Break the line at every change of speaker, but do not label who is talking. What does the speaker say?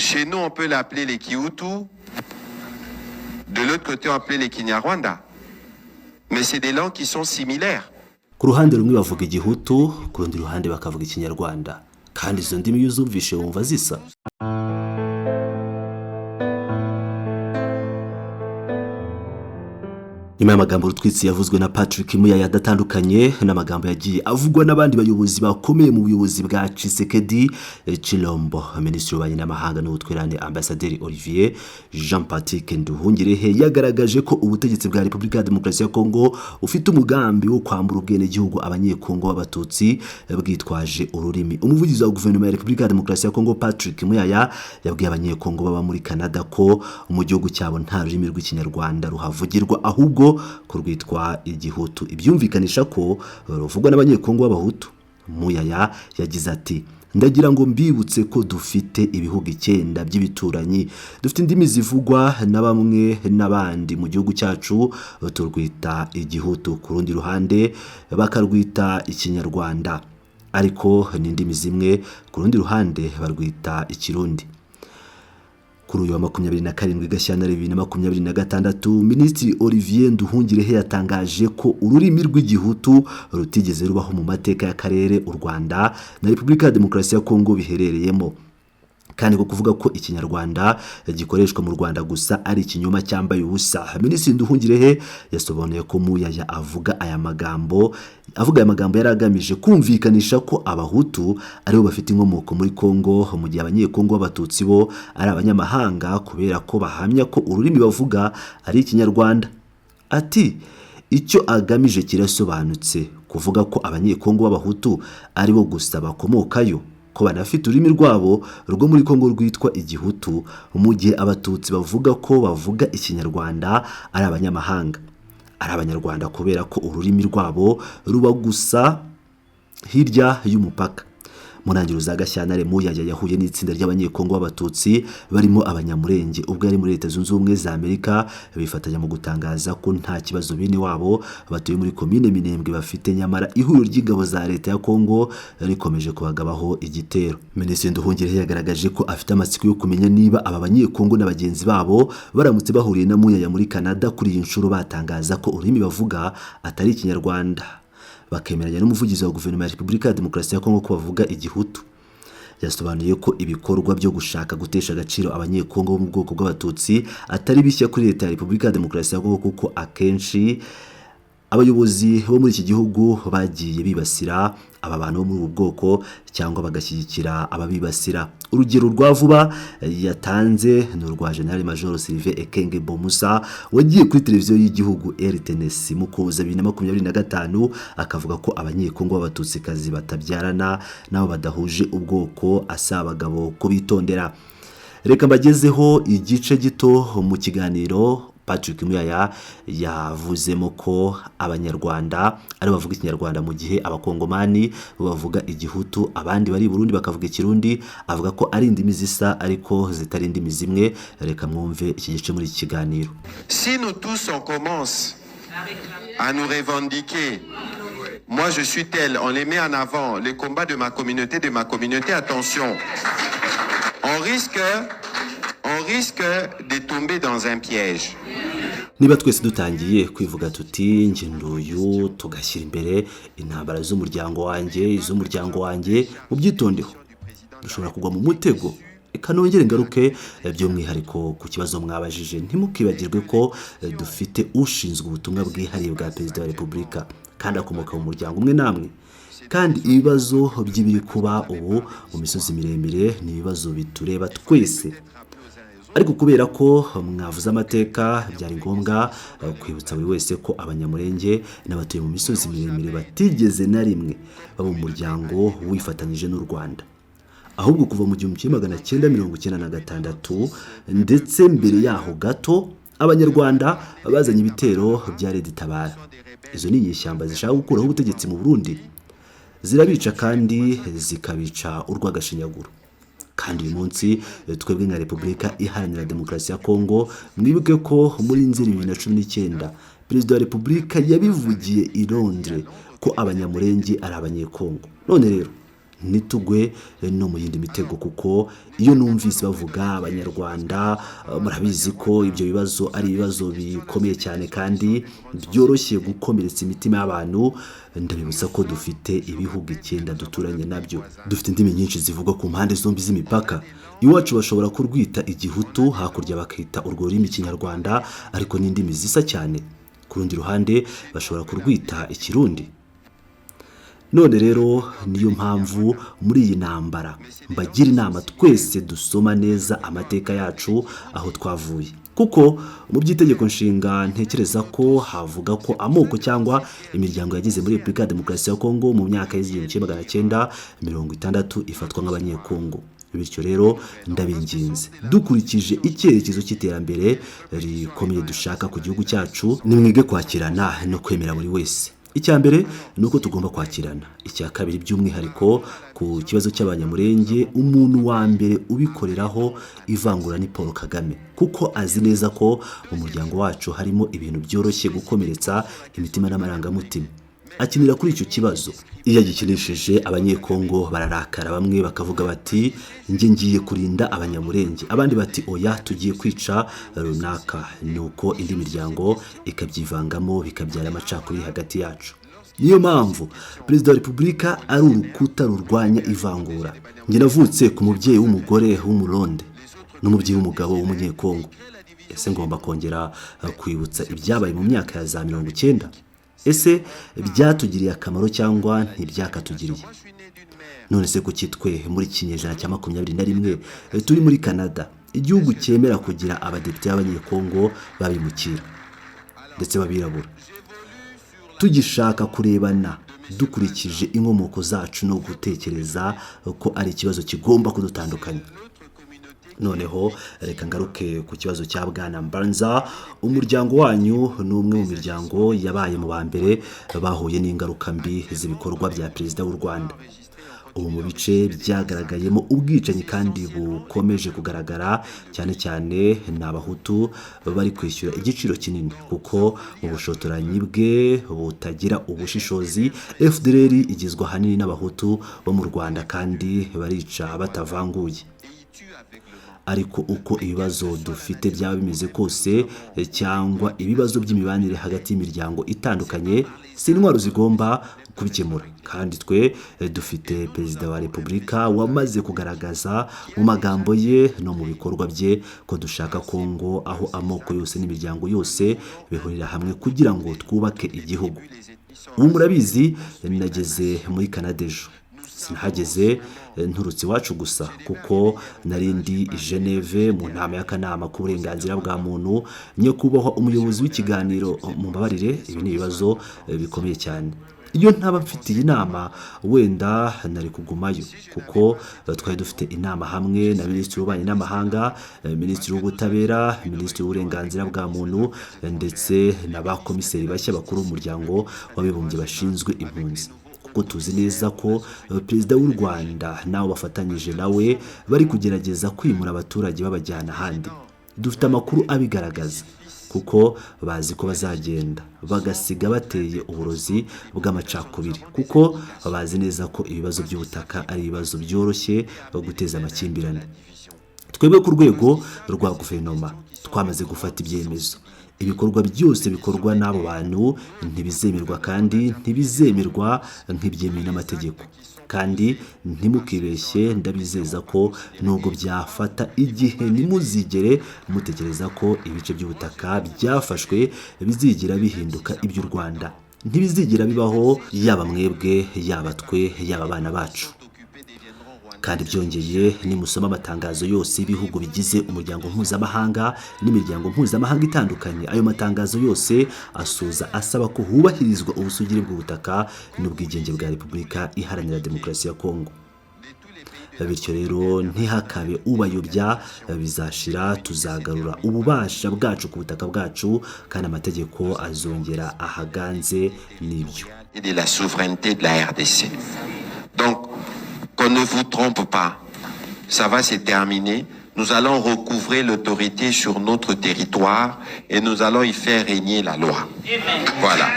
Chez nous, on peut l'appeler les Kihutu. De l'autre côté, on appelait les Kinyarwanda. Mais c'est des langues qui sont similaires.
Ku ruhande rumwe bavuga igihutu, ku rundi ruhande bakavuga ikinyarwanda. Kandi izo ndimi iyo uzumvishe wumva zisa. Nyuma y'amagambo rutwitsi yavuzwe na Patrick Muyaya adatandukanye n'amagambo yagiye avugwa n'abandi bayobozi bakomeye mu buyobozi bwa Tshisekedi Chilombo, Minisitiri w'Ububanyi n'Amahanga n'Ubutwererane Ambasaderi Olivier Jean-Patrick Nduhungirehe yagaragaje ko ubutegetsi bwa Repubulika ya Demokarasi ya Kongo ufite umugambi wo kwambura ubwenegihugu abanyekongo b'abatutsi bwitwaje ururimi. Umuvugizi wa guverinoma ya Repubulika ya Demokarasi ya Kongo Patrick Muyaya yabwiye abanyekongo baba muri Canada ko mu gihugu cyabo nta rurimi rw'ikinyarwanda ruhavugirwa, ahubwo kurwitwa igihutu. Ibyumvikanisha ko ruvugwa n'abanyekongo b'abahutu. Muyaya yagize ati: ndagira ngo mbibutse ko dufite ibihugu 9 by'ibituranyi, dufite indimi zivugwa na bamwe n'abandi mu gihugu cyacu, turwita igihutu, ku rundi ruhande bakarwita ikinyarwanda, ariko n'indimi zimwe ku rundi ruhande barwita ikirundi. Kuri uyu wa 27 Gashyantare 2026, Minisitiri Olivier Nduhungirehe yatangaje ko ururimi rw'igihutu rutigeze rubaho mu mateka y'akarere u Rwanda na Repubulika ya Demokarasi ya Kongo biherereyemo, kandi ko kuvuga ko ikinyarwanda gikoreshwa mu Rwanda gusa ari ikinyoma cyambaye ubusa. Minisitiri Nduhungirehe yasobanuye ko Muyaya avuga aya magambo yaragamije kumvikanisha ko abahutu aribo bafite inkomoko muri Kongo, mu gihe abanyekongo b'abatutsi bo ari abanyamahanga, kubera ko bahamya ko ururimi bavuga ari ikinyarwanda. Ati: icyo agamije kirasobanutse, kuvuga ko abanyekongo b'abahutu aribo gusa bakomokayo, ko banafite ururimi rwabo rwo muri Kongo rwitwa igihutu, mu gihe abatutsi bavuga ko bavuga ikinyarwanda ari abanyamahanga, ari abanyarwanda kubera ko ururimi rwabo ruba gusa hirya y'umupaka. Mu ntangiriro za Gashyantare, Muyaya yahuye n'itsinda ry'abanyekongo b'abatutsi barimo abanyamurenge ubwo yari muri Leta Zunze Ubumwe za Amerika, bifatanya mu gutangaza ko nta kibazo bene wabo batuye muri komine Minembwe bafite, nyamara ihuriro ry'ingabo za Leta ya Kongo rikomeje kubagabaho igitero. Minisitiri Nduhungirehe yagaragaje ko afite amatsiko yo kumenya niba aba banyekongo na bagenzi babo baramutse bahuriye na Muyaya muri Canada kuri iyi nshuro batangaza ko ururimi bavuga atari ikinyarwanda, bakemeranya n'umuvugizi wa guverinoma ya Repubulika ya Demokarasi ya Kongo ko bavuga igihutu. Yasobanuye ko ibikorwa byo gushaka gutesha agaciro abanyekongo bo mu bwoko bw'abatutsi atari bishya kuri Leta ya Repubulika ya Demokarasi ya Kongo, kuko akenshi abayobozi bo muri iki gihugu bagiye bibasira aba bantu bo muri ubu bwoko cyangwa bagashyigikira ababibasira. Urugero rwa vuba yatanze ni urwa General Major Sylvain Ekenge Bomusa wagiye kuri televiziyo y'igihugu RTNC mu Kuboza 2025 akavuga ko abanyekongo b'abatutsikazi batabyarana nabo badahuje ubwoko, asaba abagabo ko bitondera. Reka mbagezeho igice gito mu kiganiro Patrick Muyaya yavuzemo ko abanyarwanda ari bavuga ikinyarwanda mu gihe abakongomani bavuga igihutu, abandi bari Burundi bakavuga ikirundi. Avuga ko ari indimi zisa ariko zitari indimi zimwe. Reka mwumve iki gice muri iki kiganiro.
Si nous tous on commence à nous revendiquer, moi je suis tel, on les met en avant, les combats de ma communauté, attention, on risque de tomber dans un piège.
Niba twese dutangiye kwivuga tuti nge nduyu, tugashyira imbere intambara z'umuryango wanjye, mu byitondeho dushobora kugwa mu mutego. Eka nongere ngaruke by'umwihariko ku kibazo mwabajije, ntimukibagirwe ko dufite ushinzwe ubutumwa bwihariye bwa Perezida wa Repubulika kandi akomoka mu muryango umwe namwe, kandi ibibazo by'ibiri kuba ubu mu misozi miremire ni ibibazo bitureba twese. Ariko kubera ko mwavuze amateka, byari ngombwa kwibutsa buri wese ko abanyamurenge n'abatuye mu misozi miremire batigeze na rimwe baba mu muryango wifatanyije n'u Rwanda, ahubwo kuva mu 1996 ndetse mbere yaho gato abanyarwanda bazanye ibitero bya Red Tabara. Izo ni inyeshyamba zishaka gukuraho ubutegetsi mu Burundi, zirabica kandi zikabica urw'agashinyaguro. Kandi uyu munsi twebwe nka Repubulika Iharanira Demokarasi ya Kongo, mwibuke ko muri Nzeri 2019 Perezida wa Repubulika yabivugiye i Londres ko abanyamurenge ari abanyekongo. None rero nitugwe no mu yindi mitego, kuko iyo numvise bavuga abanyarwanda murabizi ko ibyo bibazo ari ibibazo bikomeye cyane kandi byoroshye gukomeretsa imitima y'abantu. Ndabibutsa ko dufite ibihugu 9 duturanye nabyo, dufite indimi nyinshi zivugwa ku mpande zombi z'imipaka. Iwacu bashobora kurwita igihutu, hakurya bakita urwo rurimi Kinyarwanda, ariko n'indimi zisa cyane. Ku rundi ruhande bashobora kurwita Ikirundi. None rero niyo mpamvu muri iyi ntambara mbagira inama twese dusoma neza amateka yacu aho twavuye, kuko mu by'itegeko nshinga ntekereza ko havuga ko amoko cyangwa imiryango yagize muri Repubulika ya Demokarasi ya Kongo mu myaka y'1960 ifatwa nk'abanyekongo. Bityo rero ndabinginze, dukurikije icyerekezo cy'iterambere rikomeye dushaka ku gihugu cyacu, nimwige kwakirana no kwemera buri wese. Icya mbere nuko tugomba kwakirana. Icya kabiri by'umwihariko ku kibazo cy'abanyamurenge, umuntu wa mbere ubikoreraho ivangura ni Paul Kagame, kuko azi neza ko mu muryango wacu harimo ibintu byoroshye gukomeretsa imitima n'amarangamutima. Akinira kuri icyo kibazo. Iyo agikinishije abanyekongo bararakara, bamwe bakavuga bati njye ngiye kurinda abanyamurenge, abandi bati oya tugiye kwica runaka, nuko indi miryango ikabyivangamo bikabyara amacakubiri hagati yacu. Niyo mpamvu Perezida wa Repubulika ari urukuta rurwanya ivangura. Njye navutse ku mubyeyi w'umugore w'umuronde n'umubyeyi w'umugabo w'umunyekongo. Ese ngomba kongera kwibutsa ibyabaye mu myaka ya za 90? Ese byatugiriye akamaro cyangwa ntibyakatugiriye? None se kuki twe muri kinyejana cya 21 turi muri Canada, igihugu cyemera kugira abadepite b'abanyekongo babimukira ndetse babirabura, tugishaka kurebana dukurikije inkomoko zacu no gutekereza ko ari ikibazo kigomba kudutandukanya? Noneho reka ngaruke ku kibazo cya Bwana Mbanza. Umuryango wanyu ni umwe mu miryango yabaye mu bambere bahuye n'ingaruka mbi z'ibikorwa bya Perezida w'u Rwanda. Ubu mu bice byagaragayemo ubwicanyi kandi bukomeje kugaragara cyane cyane n'abahutu bari kwishyura igiciro kinini, kuko mu bushotoranyi bwe butagira ubushishozi FDLR igizwe ahanini n'abahutu bo mu Rwanda kandi barica batavanguye. Ariko uko ibibazo dufite byaba bimeze kose, cyangwa ibibazo by'imibanire hagati y'imiryango itandukanye, si intwaro zigomba kubikemura. Kandi twe dufite Perezida wa Repubulika wamaze kugaragaza mu magambo ye no mu bikorwa bye ko dushaka Kongo aho amoko yose n'imiryango yose bihurira hamwe kugira ngo twubake igihugu. Ubu murabizi nageze muri Canada ejo. Sinahageze nturutse iwacu gusa, kuko narindi i Geneve mu nama y'akanama k'uburenganzira bwa muntu. Nyakubahwa umuyobozi w'ikiganiro mumbabarire, ibi ni ibibazo bikomeye cyane. Iyo ntaba mfitiye inama wenda nari kugumayo, kuko twari dufite inama hamwe na Minisitiri w'Ububanyi n'Amahanga, Minisitiri w'Ubutabera, Minisitiri w'Uburenganzira bwa muntu ndetse n'abakomiseri bashya bakuru b'umuryango w'abibumbye bashinzwe impunzi. Kuko tuzi neza ko Perezida w'u Rwanda nawe bafatanyije nawe bari kugerageza kwimura abaturage babajyana ahandi. Dufite amakuru abigaragaza, kuko bazi ko bazagenda bagasiga bateye uburozi bw'amacakubiri, kuko bazi neza ko ibibazo by'ubutaka ari ibibazo byoroshye guteza amakimbirane. Twebwe ku rwego rwa guverinoma twamaze gufata ibyemezo. Ibikorwa byose bikorwa n'abo bantu ntibizemerwa kandi ntibizemerwa nk'ibyemewe n'amategeko. Kandi ntimukibeshye, ndabizeza ko nubwo byafata igihe nimuzigere mutekereza ko ibice by'ubutaka byafashwe bizigira bihinduka iby'u Rwanda. Ntibizigira bibaho, yaba mwebwe, yaba twe, yaba abana bacu. Kandi byongeye, nimusoma amatangazo yose y'ibihugu bigize umuryango mpuzamahanga n'imiryango mpuzamahanga itandukanye, ayo matangazo yose asoza asaba ko hubahirizwa ubusugire bw'ubutaka n'ubwigenge bwa Repubulika Iharanira Demokarasi ya Kongo. Bityo rero ntihakabe ubayobya, bizashira tuzagarura ububasha bwacu ku butaka bwacu kandi amategeko azongera ahaganze n'ibyo.
Et de la souveraineté de la RDC. Donc, qu'on ne vous trompe pas, ça va se terminer. Nous allons recouvrer l'autorité sur notre territoire et nous allons y faire régner la loi. Voilà.